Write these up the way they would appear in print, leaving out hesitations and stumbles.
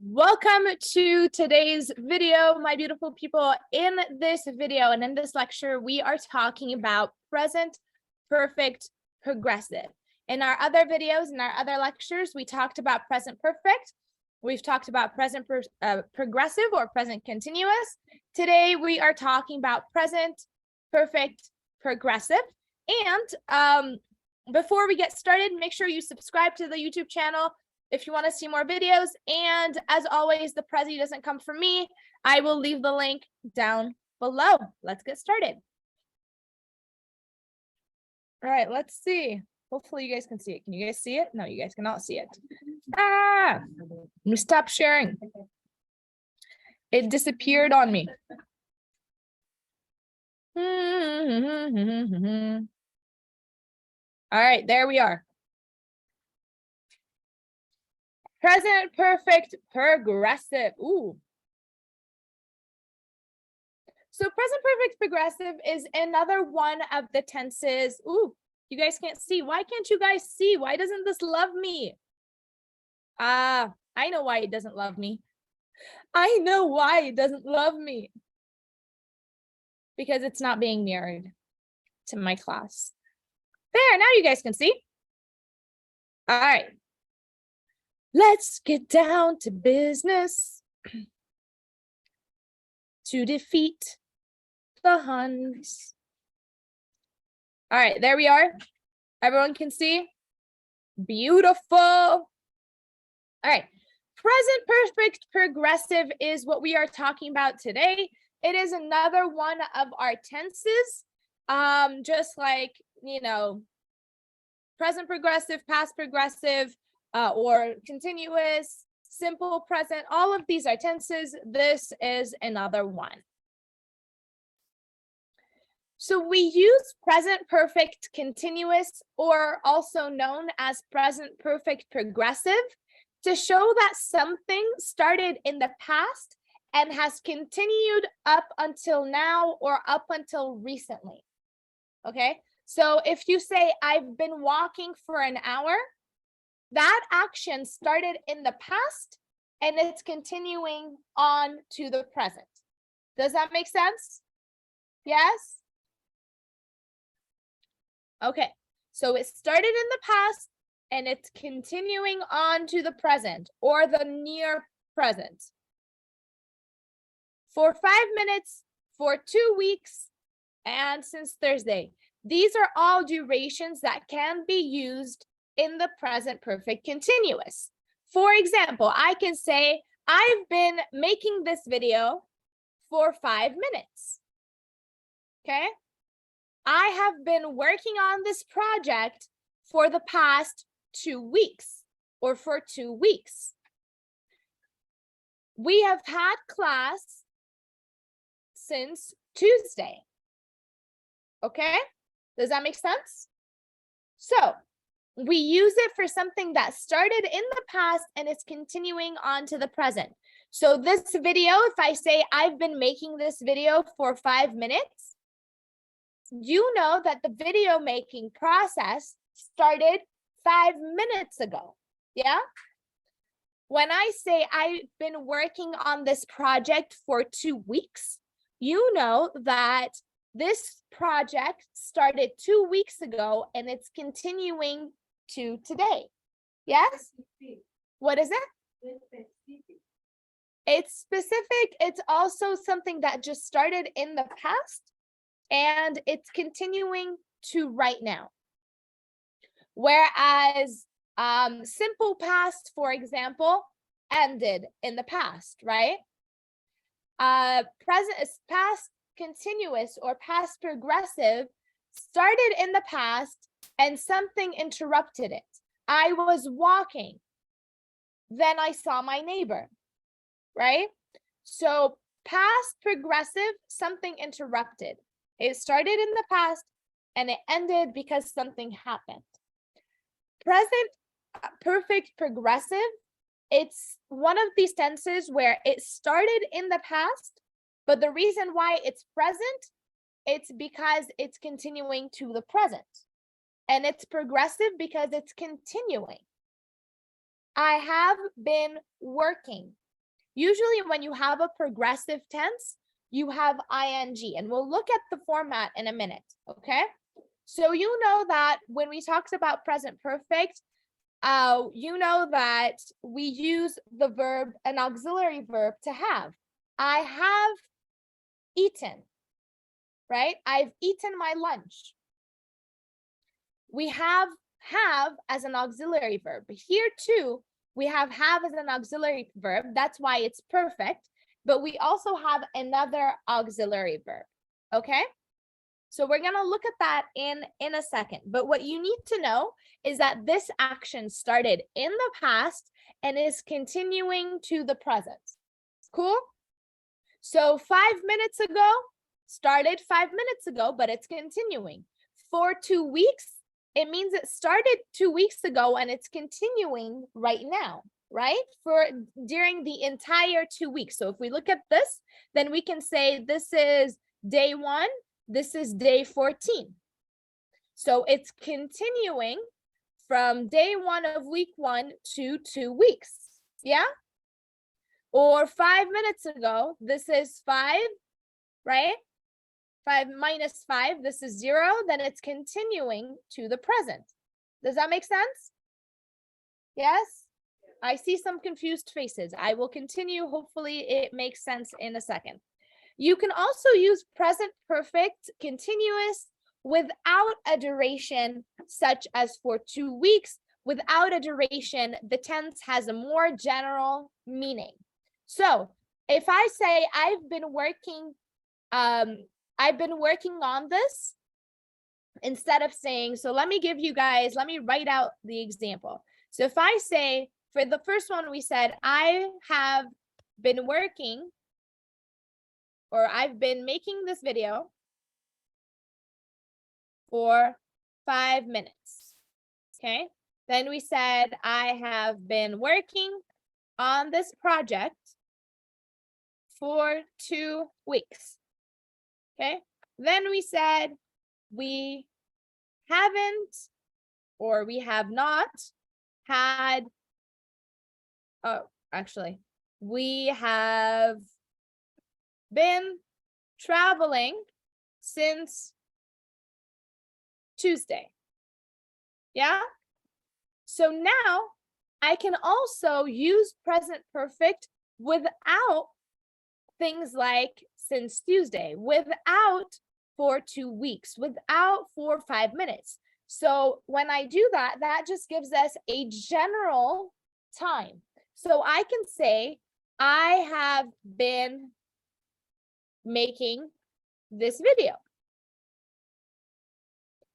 Welcome to today's video, my beautiful people. In this video and in this lecture, we are talking about present perfect progressive. In our other videos, in our other lectures, we talked about present perfect. We've talked about present progressive or present continuous. Today, we are talking about present perfect progressive. And before we get started, make sure you subscribe to the YouTube channel if you want to see more videos. And as always, the Prezi doesn't come from me. I will leave the link down below. Let's get started. All right, let's see. Hopefully you guys can see it. Can you guys see it? No, you guys cannot see it. Let me stop sharing. It disappeared on me. All right, there we are. Present perfect progressive. Ooh. So present perfect progressive is another one of the tenses. Ooh, you guys can't see. Why can't you guys see? Why doesn't this love me? I know why it doesn't love me. I know why it doesn't love me. Because it's not being mirrored to my class. There, now you guys can see. All right. Let's get down to business to defeat the Huns. All right, there we are. Everyone can see? Beautiful. All right, present perfect progressive is what we are talking about today. It is another one of our tenses, just like, you know, present progressive, past progressive, or continuous, simple present. All of these are tenses. This is another one. So we use present perfect continuous, or also known as present perfect progressive, to show that something started in the past and has continued up until now or up until recently. Okay, so if you say, I've been walking for an hour, that action started in the past and it's continuing on to the present. Does that make sense? Yes? Okay, so it started in the past and it's continuing on to the present or the near present. For 5 minutes, for 2 weeks, and since Thursday. These are all durations that can be used in the present perfect continuous. For example, I can say, I've been making this video for 5 minutes. Okay? I have been working on this project for the past 2 weeks or for 2 weeks. We have had class since Tuesday. Okay? Does that make sense? So we use it for something that started in the past and it's continuing on to the present. So this video, if I say I've been making this video for 5 minutes, you know that the video making process started 5 minutes ago. Yeah? When I say I've been working on this project for 2 weeks, you know that this project started 2 weeks ago and it's continuing to today. Yes? What is it? It's specific. It's also something that just started in the past and it's continuing to right now. Whereas simple past, for example, ended in the past, right? Present is past continuous or past progressive started in the past and something interrupted it. I was walking, then I saw my neighbor, right? So past progressive, something interrupted. It started in the past and it ended because something happened. Present perfect progressive, it's one of these tenses where it started in the past, but the reason why it's present, it's because it's continuing to the present. And it's progressive because it's continuing. I have been working. Usually when you have a progressive tense, you have ing, and we'll look at the format in a minute, okay? So you know that when we talked about present perfect, you know that we use the verb, an auxiliary verb, to have. I have eaten, right? I've eaten my lunch. We have as an auxiliary verb. Here too, we have as an auxiliary verb. That's why it's perfect. But we also have another auxiliary verb, okay? So we're gonna look at that in a second. But what you need to know is that this action started in the past and is continuing to the present. Cool? So 5 minutes ago, started 5 minutes ago, but it's continuing. For 2 weeks, it means it started 2 weeks ago and it's continuing right now, right? For during the entire 2 weeks. So if we look at this, then we can say this is day 1, this is day 14. So it's continuing from day 1 of week 1 to 2 weeks. Yeah? Or 5 minutes ago, this is 5, right? 5 minus 5, this is 0, then it's continuing to the present. Does that make sense? Yes? I see some confused faces. I will continue. Hopefully it makes sense in a second. You can also use present perfect continuous without a duration, such as for 2 weeks. Without a duration, the tense has a more general meaning. So if I say I've been working on this, instead of saying, so let me write out the example. So if I say, for the first one, we said, I have been working, or I've been making this video for 5 minutes, okay? Then we said, I have been working on this project for 2 weeks, okay? Then we said, we haven't, or we have not had, we have been traveling since Tuesday. Yeah? So now I can also use present perfect without things like since Tuesday, without for 2 weeks, without for 5 minutes. So when I do that, that just gives us a general time. So I can say, I have been making this video.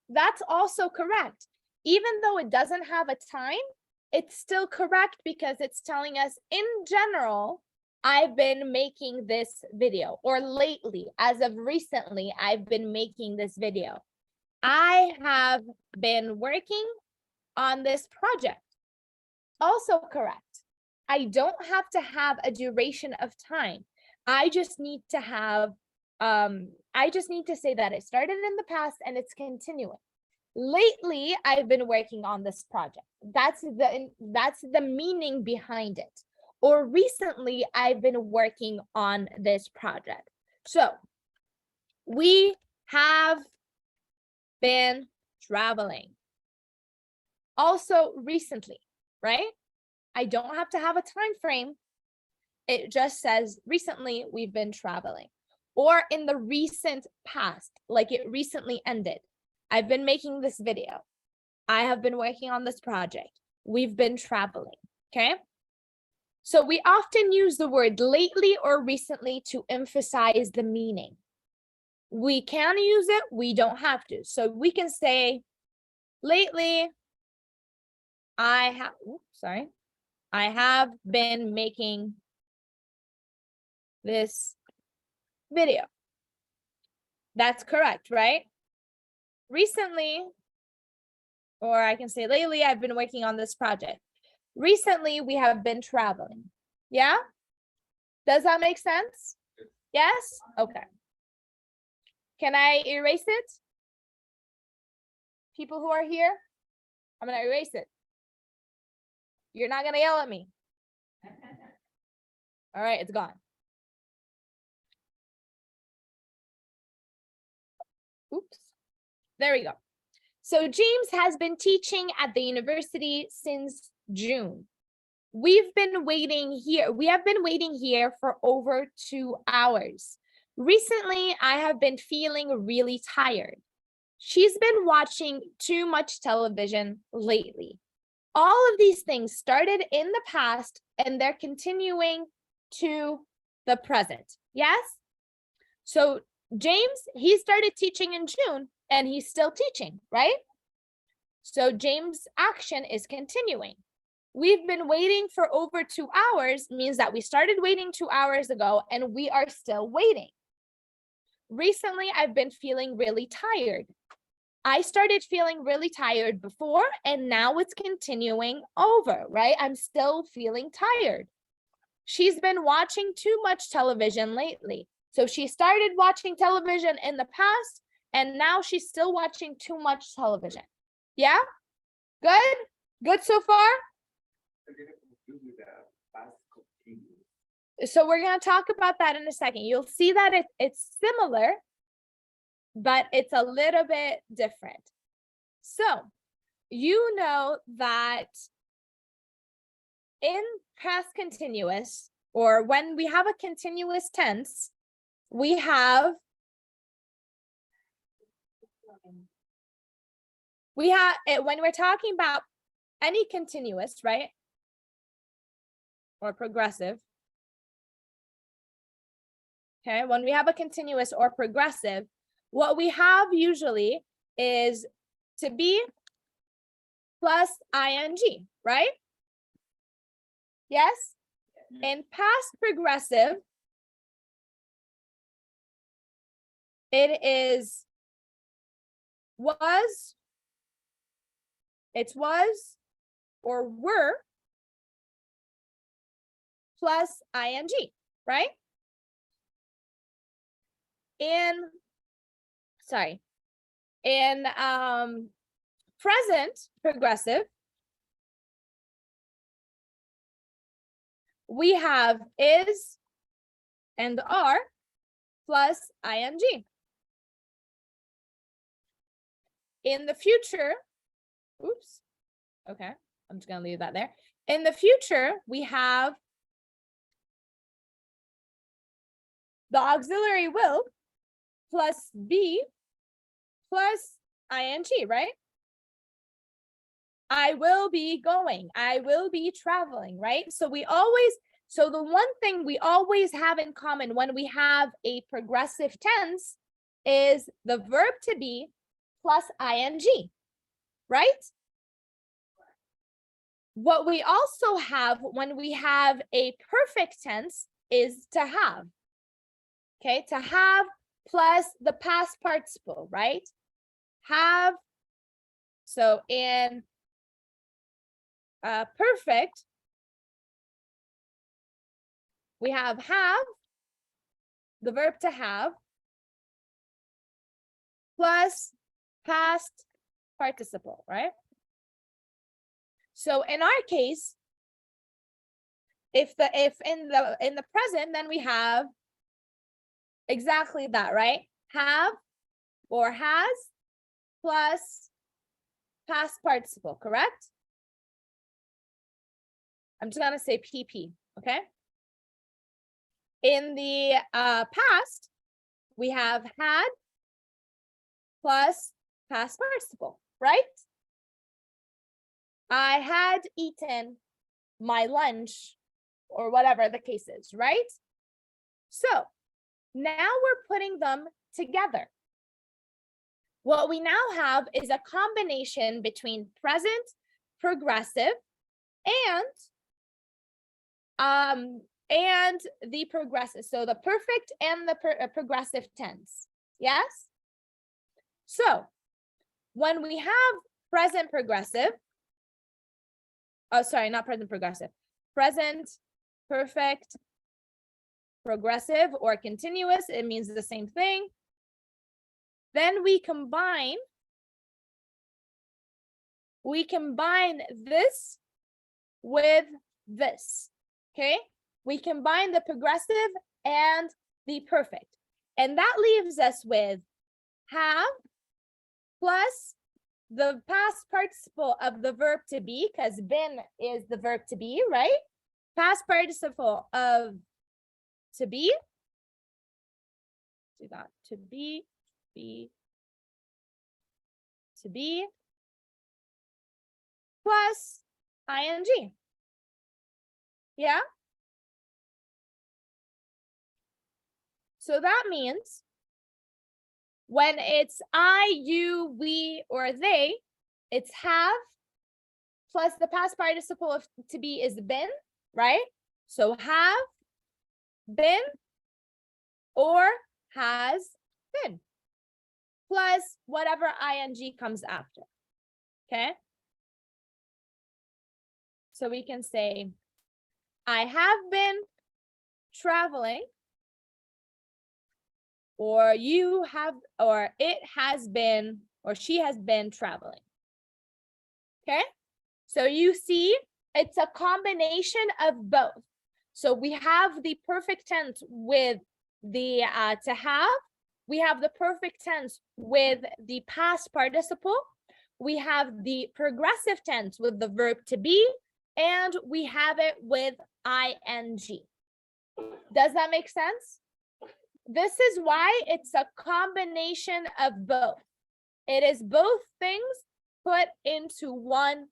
That's also correct. Even though it doesn't have a time, it's still correct because it's telling us in general, I've been making this video, or lately, as of recently, I've been making this video. I have been working on this project. Also correct. I don't have to have a duration of time. I just need to have, I just need to say that it started in the past and it's continuing. Lately, I've been working on this project. That's the meaning behind it. Or recently, I've been working on this project. So we have been traveling. Also recently, right? I don't have to have a time frame. It just says recently we've been traveling. Or in the recent past, like it recently ended. I've been making this video. I have been working on this project. We've been traveling, okay? So we often use the word lately or recently to emphasize the meaning. We can use it, we don't have to. So we can say, lately, I have been making this video. That's correct, right? Recently, or I can say lately, I've been working on this project. Recently, we have been traveling. Yeah? Does that make sense? Yes? Okay. Can I erase it? People who are here, I'm gonna erase it. You're not gonna yell at me. All right, it's gone. Oops. There we go. So James has been teaching at the university since June. We have been waiting here for over 2 hours. Recently, I have been feeling really tired. She's been watching too much television lately. All of these things started in the past and they're continuing to the present. Yes? So James, he started teaching in June and he's still teaching, right? So James' action is continuing. We've been waiting for over 2 hours means that we started waiting 2 hours ago and we are still waiting. Recently, I've been feeling really tired. I started feeling really tired before and now it's continuing over, right? I'm still feeling tired. She's been watching too much television lately. So she started watching television in the past and now she's still watching too much television. Yeah? Good? Good so far? So we're going to talk about that in a second. You'll see that it's similar, but it's a little bit different. So you know that in past continuous, or when we have a continuous tense, we have when we're talking about any continuous, right? Or progressive. Okay, when we have a continuous or progressive, what we have usually is to be plus ing, right? Yes? In past progressive, it is was, it's was, or were plus ing, right? In present progressive, we have is and are plus ing. In the future, oops, okay, I'm just gonna leave that there. In the future, we have the auxiliary will plus be plus ing, right? I will be going, I will be traveling, right? So the one thing we always have in common when we have a progressive tense is the verb to be plus ing, right? What we also have when we have a perfect tense is to have. Okay, to have plus the past participle, right? Have. So in perfect, we have the verb to have, plus past participle, right? So in our case, if in the present, then we have exactly that, right? Have or has plus past participle, correct? I'm just gonna say PP, okay? In the past, we have had plus past participle, right? I had eaten my lunch, or whatever the case is, right? So now we're putting them together. What we now have is a combination between present, progressive, and the progressive. So the perfect and the progressive tense. Yes? So when we have present progressive, oh, sorry, not present progressive, present perfect progressive or continuous, it means the same thing. Then we combine this with this, okay? we combine the progressive and the perfect. And that leaves us with have plus the past participle of the verb to be, because been is the verb to be, right? Past participle of to be. Do that. To be, to be, plus ing. Yeah? So that means when it's I, you, we, or they, it's have plus the past participle of to be is been, right? So have been or has been plus whatever ing comes after. Okay? So we can say, I have been traveling, or you have, or it has been, or she has been traveling. Okay? So you see, it's a combination of both. So we have the perfect tense with the to have, we have the perfect tense with the past participle, we have the progressive tense with the verb to be, and we have it with ing. Does that make sense? This is why it's a combination of both. It is both things put into one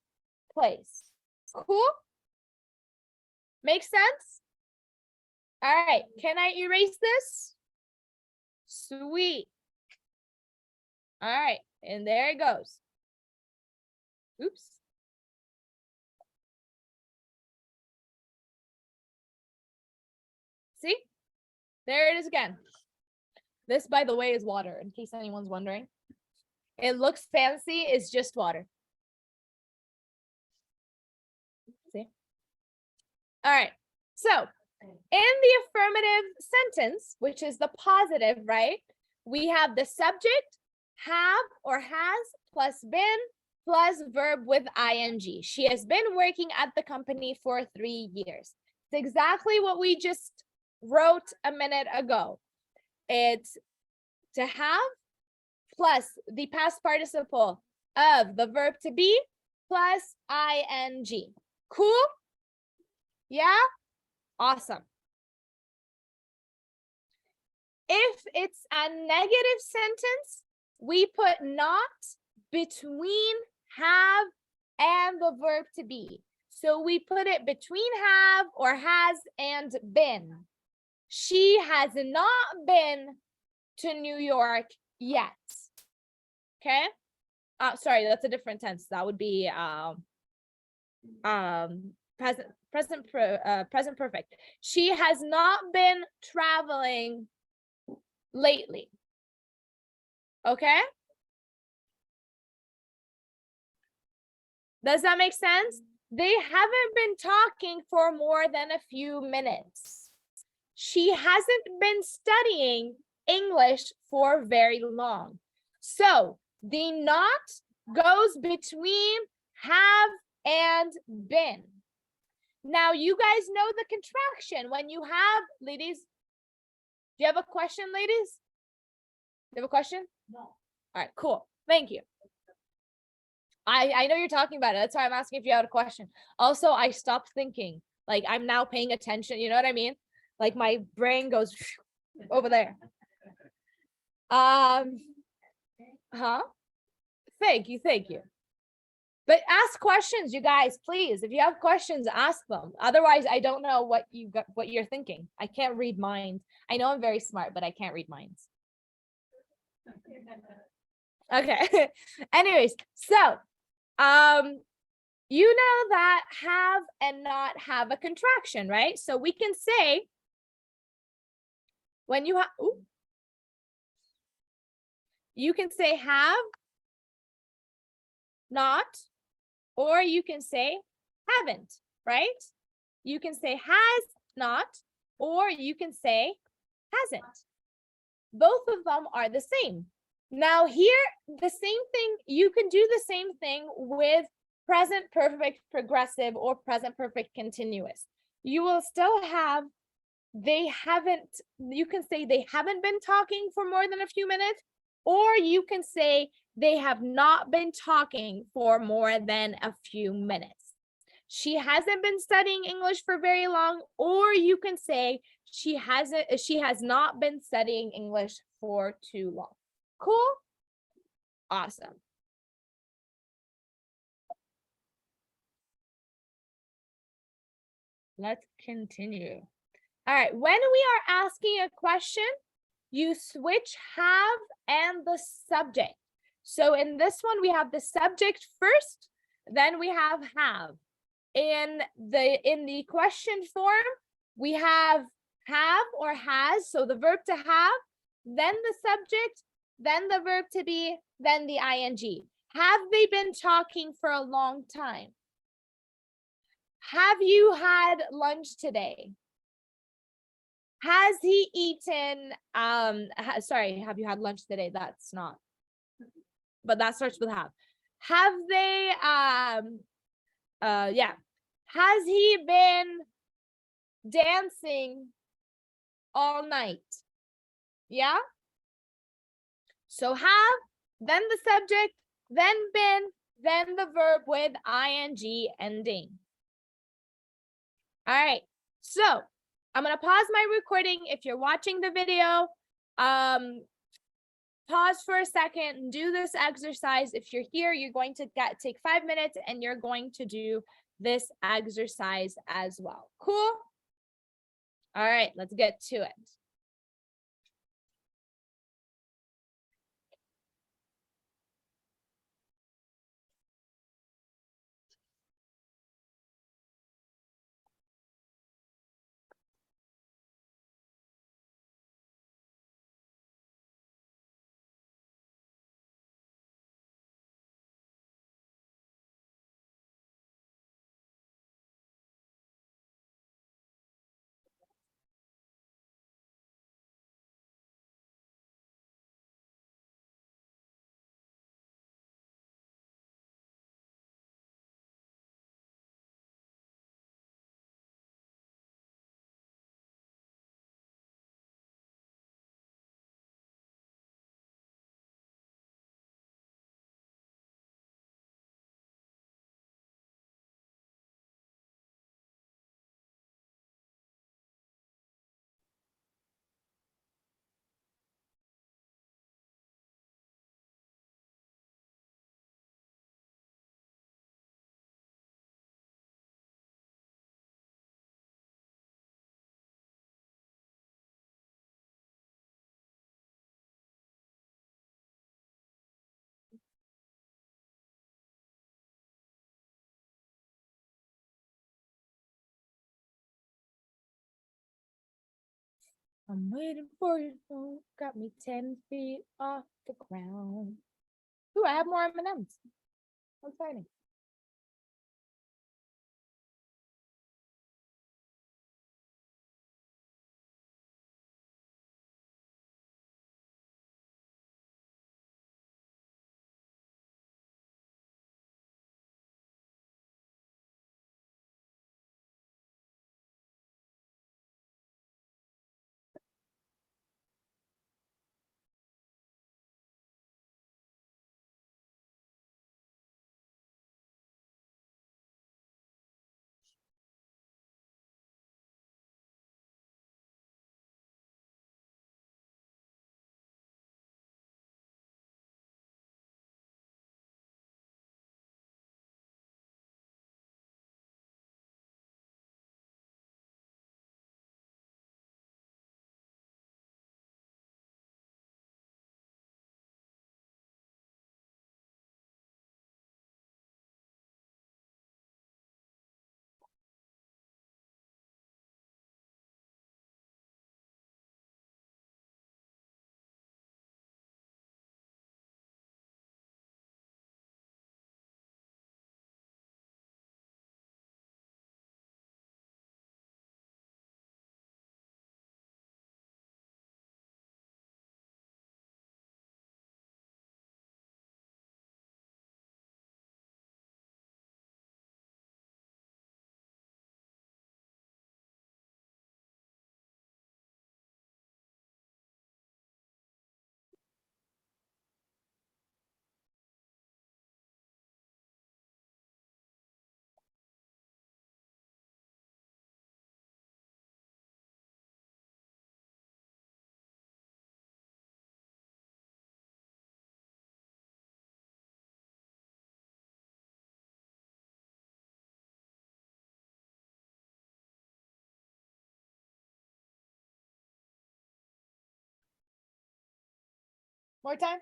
place. Cool? Makes sense? All right, can I erase this? Sweet. All right, and there it goes. Oops. See? There it is again. This, by the way, is water, in case anyone's wondering. It looks fancy, it's just water. See? All right, so in the affirmative sentence, which is the positive, right? We have the subject, have or has, plus been, plus verb with ing. She has been working at the company for 3 years. It's exactly what we just wrote a minute ago. It's to have plus the past participle of the verb to be plus ing. Cool? Yeah? Awesome. If it's a negative sentence, we put not between have and the verb to be. So we put it between have or has and been. She has not been to New York yet. Okay? Sorry, that's a different tense. That would be present perfect. She has not been traveling lately. Okay? Does that make sense? They haven't been talking for more than a few minutes. She hasn't been studying English for very long. So the not goes between have and been. Now you guys know the contraction. When you have, ladies, do you have a question, ladies? Do you have a question? No. All right, cool. Thank you. I know you're talking about it. That's why I'm asking if you had a question. Also, I stopped thinking. Like, I'm now paying attention. You know what I mean? Like, my brain goes over there. Huh? Thank you. But ask questions, you guys, please. If you have questions, ask them. Otherwise, I don't know what you're thinking. I can't read minds. I know I'm very smart, but I can't read minds. Okay. Anyways, so you know that have and not have a contraction, right? So we can say when you have, you can say have, not, or you can say haven't, right? You can say has not, or you can say hasn't. Both of them are the same. Now here, the same thing, you can do the same thing with present perfect progressive or present perfect continuous. you will still have you can say they haven't been talking for more than a few minutes, or you can say they have not been talking for more than a few minutes. She hasn't been studying English for very long, or you can say she has not been studying English for too long. Cool? Awesome. Let's continue. All right, when we are asking a question, you switch have and the subject. So in this one, we have the subject first, then we have. In the question form, we have or has, so the verb to have, then the subject, then the verb to be, then the ing. Have they been talking for a long time? Have you had lunch today? Has he eaten, sorry, have you had lunch today? That's not, but that starts with have. Have they, yeah. Has he been dancing all night? Yeah? So have, then the subject, then been, then the verb with ing ending. All right, so I'm gonna pause my recording. If you're watching the video, pause for a second and do this exercise. If you're here, you're going to take 5 minutes and you're going to do this exercise as well. Cool? All right, let's get to it. I'm waiting for you. Got me 10 feet off the ground. Ooh, I have more M&Ms. How exciting. More time.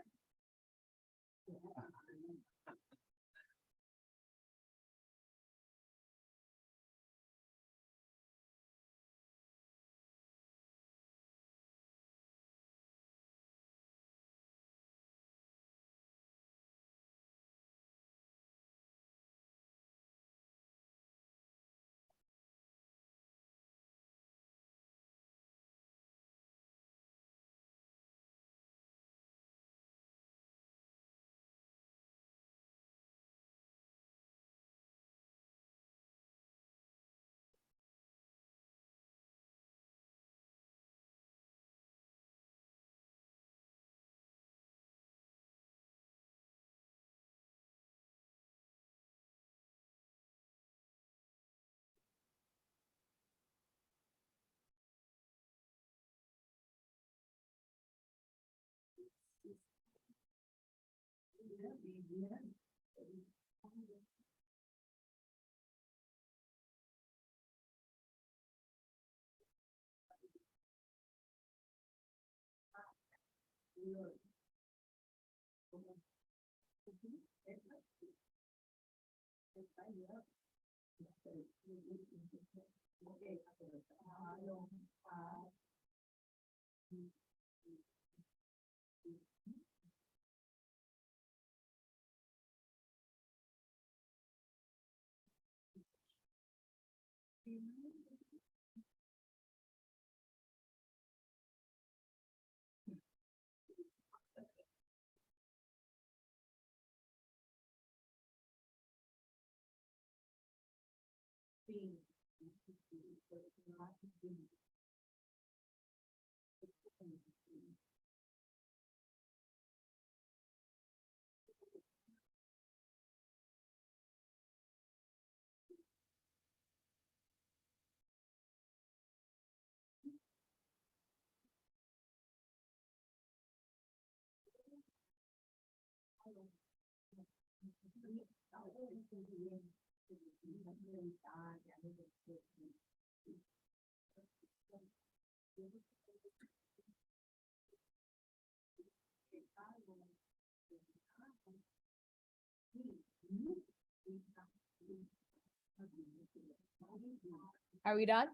Are we done?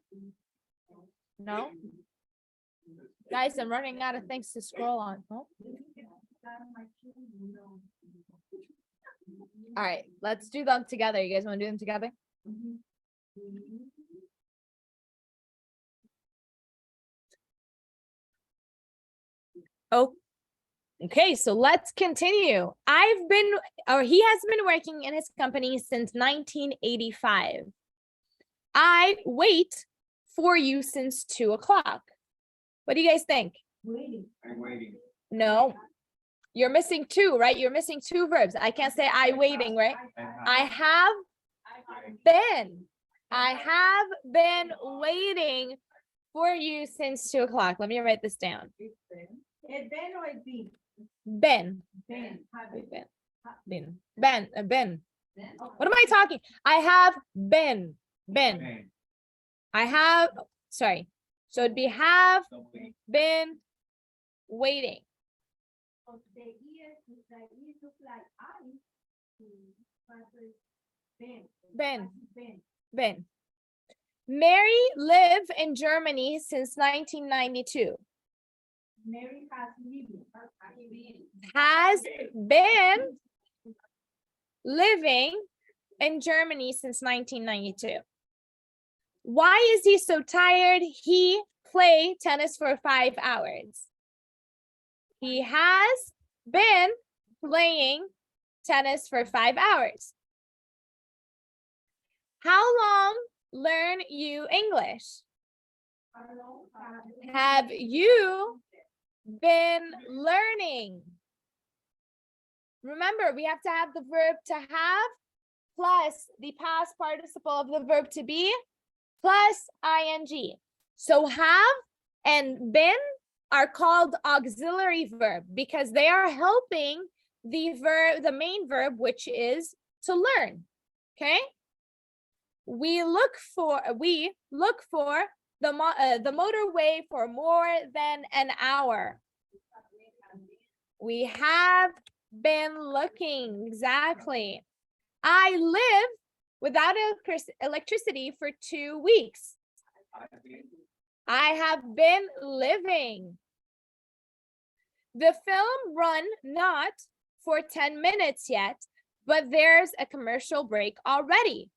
No? Guys, I'm running out of things to scroll on. No? All right, let's do them together. You guys want to do them together? Oh, okay, so let's continue. He has been working in his company since 1985. I wait for you since 2 o'clock. What do you guys think? I'm waiting. No, you're missing 2, right? You're missing 2 verbs. I can't say I waiting, right? I have been waiting for you since 2 o'clock. Let me write this down. Ben. Ben. What am I talking? I have been. Sorry. So it'd be have been waiting. Ben. Mary lived in Germany since 1992. Mary Has been living in Germany since 1992. Why is he so tired? He played tennis for 5 hours. He has been playing tennis for 5 hours. How long learn you English? Have you been learning? Remember, we have to have the verb to have plus the past participle of the verb to be plus ing. So have and been are called auxiliary verb because they are helping the main verb, which is to learn. Okay. We look for the motorway for more than an hour. We have been looking, exactly. I live without electricity for 2 weeks. I have been living. The film run not for 10 minutes yet, but there's a commercial break already.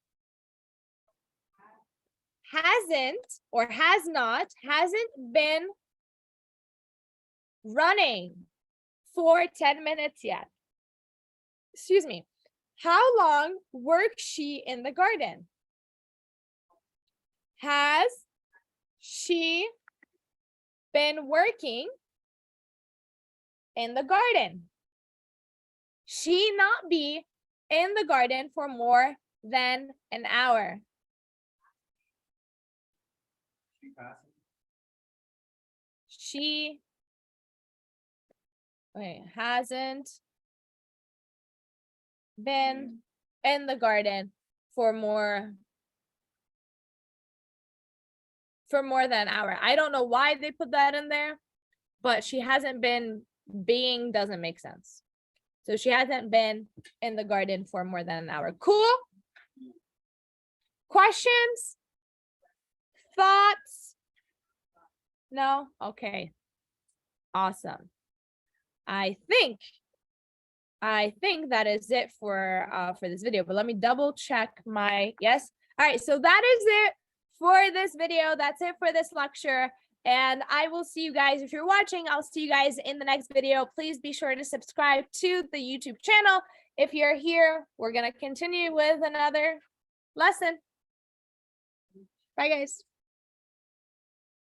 Hasn't or has not, hasn't been running for 10 minutes yet. Excuse me. How long works she in the garden? Has she been working in the garden? She not be in the garden for more than an hour. She hasn't been in the garden for more than an hour. I don't know why they put that in there, but she hasn't been being doesn't make sense. So she hasn't been in the garden for more than an hour. Cool? Questions? Thoughts? No? Okay. Awesome. I think that is it for this video, but let me double check my yes. All right, so that is it for this video. That's it for this lecture. And I will see you guys, if you're watching, I'll see you guys in the next video. Please be sure to subscribe to the YouTube channel. If you're here, we're going to continue with another lesson. Bye, guys.